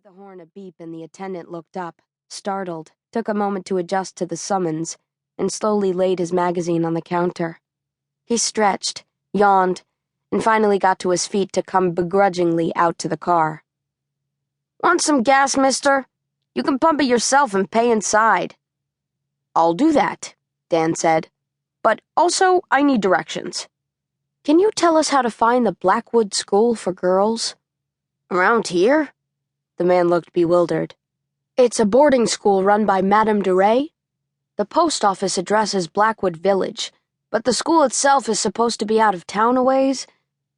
the horn a beep and the attendant looked up, startled, took a moment to adjust to the summons, and slowly laid his magazine on the counter. He stretched, yawned, and finally got to his feet to come begrudgingly out to the car. "Want some gas, mister? You can pump it yourself and pay inside." "I'll do that," Dan said. "But also, I need directions." "Can you tell us how to find the Blackwood School for Girls?" "Around here?" The man looked bewildered. "It's a boarding school run by Madame Duray. The post office address is Blackwood Village, but the school itself is supposed to be out of town a ways.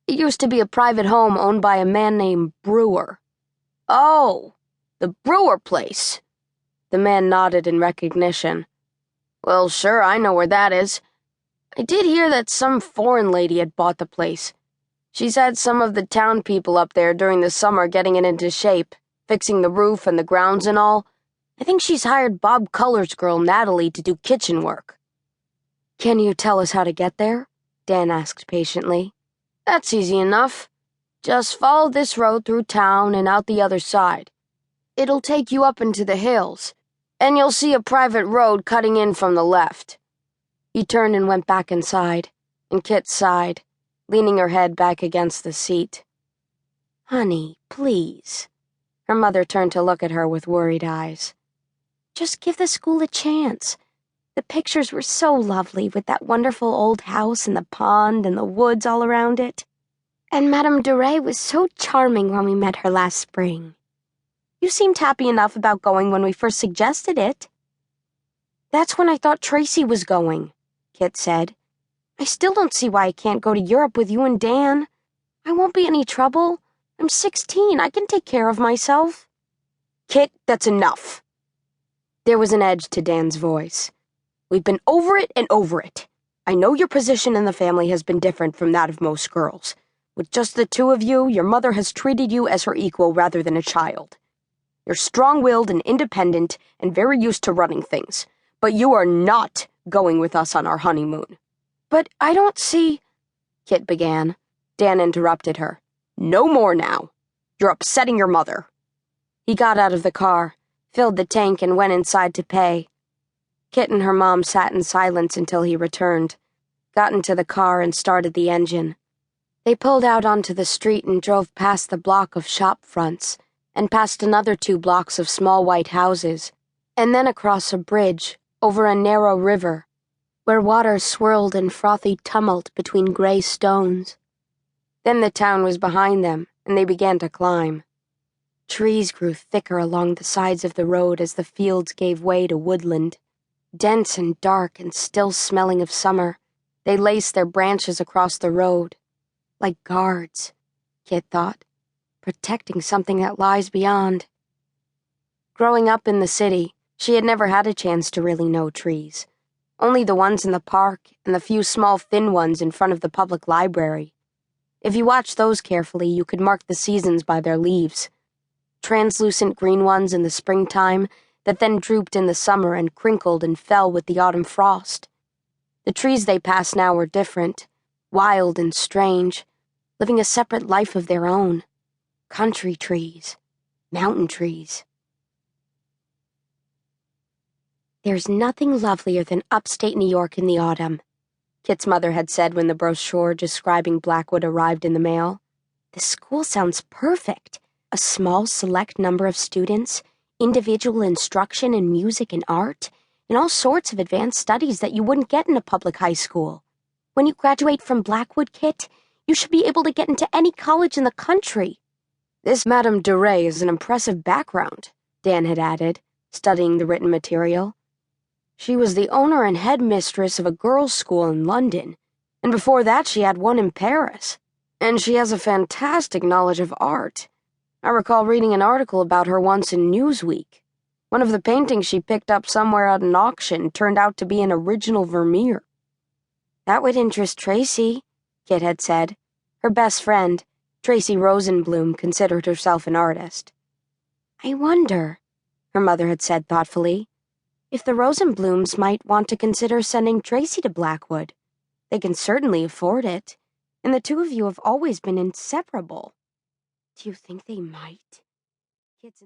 It used to be a private home owned by a man named Brewer." "Oh, the Brewer place." The man nodded in recognition. "Well, sure, I know where that is. I did hear that some foreign lady had bought the place. She's had some of the town people up there during the summer getting it into shape, fixing the roof and the grounds and all. I think she's hired Bob Culler's girl, Natalie, to do kitchen work." "Can you tell us how to get there?" Dan asked patiently. "That's easy enough. Just follow this road through town and out the other side. It'll take you up into the hills, and you'll see a private road cutting in from the left." He turned and went back inside, and Kit sighed, leaning her head back against the seat. "Honey, please." Her mother turned to look at her with worried eyes. "Just give the school a chance. The pictures were so lovely with that wonderful old house and the pond and the woods all around it. And Madame Duray was so charming when we met her last spring. You seemed happy enough about going when we first suggested it." "That's when I thought Tracy was going," Kit said. "I still don't see why I can't go to Europe with you and Dan. I won't be any trouble. I'm 16. I can take care of myself." "Kit, that's enough." There was an edge to Dan's voice. "We've been over it and over it. I know your position in the family has been different from that of most girls. With just the two of you, your mother has treated you as her equal rather than a child. You're strong-willed and independent and very used to running things, but you are not going with us on our honeymoon." "But I don't see—" Kit began. Dan interrupted her. "No more now. You're upsetting your mother." He got out of the car, filled the tank, and went inside to pay. Kit and her mom sat in silence until he returned, got into the car, and started the engine. They pulled out onto the street and drove past the block of shop fronts, and past another 2 blocks of small white houses, and then across a bridge over a narrow river, where water swirled in frothy tumult between gray stones. Then the town was behind them, and they began to climb. Trees grew thicker along the sides of the road as the fields gave way to woodland. Dense and dark and still smelling of summer, they laced their branches across the road. Like guards, Kit thought, protecting something that lies beyond. Growing up in the city, she had never had a chance to really know trees. Only the ones in the park and the few small thin ones in front of the public library. If you watched those carefully, you could mark the seasons by their leaves. Translucent green ones in the springtime that then drooped in the summer and crinkled and fell with the autumn frost. The trees they passed now were different, wild and strange, living a separate life of their own. Country trees, mountain trees. "There's nothing lovelier than upstate New York in the autumn," Kit's mother had said when the brochure describing Blackwood arrived in the mail. "The school sounds perfect. A small, select number of students, individual instruction in music and art, and all sorts of advanced studies that you wouldn't get in a public high school. When you graduate from Blackwood, Kit, you should be able to get into any college in the country." "This Madame Duray is an impressive background," Dan had added, studying the written material. "She was the owner and headmistress of a girls' school in London, and before that she had one in Paris. And she has a fantastic knowledge of art. I recall reading an article about her once in Newsweek. One of the paintings she picked up somewhere at an auction turned out to be an original Vermeer." "That would interest Tracy," Kit had said. Her best friend, Tracy Rosenblum, considered herself an artist. "I wonder," her mother had said thoughtfully, "if the Rosenblums might want to consider sending Tracy to Blackwood. They can certainly afford it, and the two of you have always been inseparable." "Do you think they might?"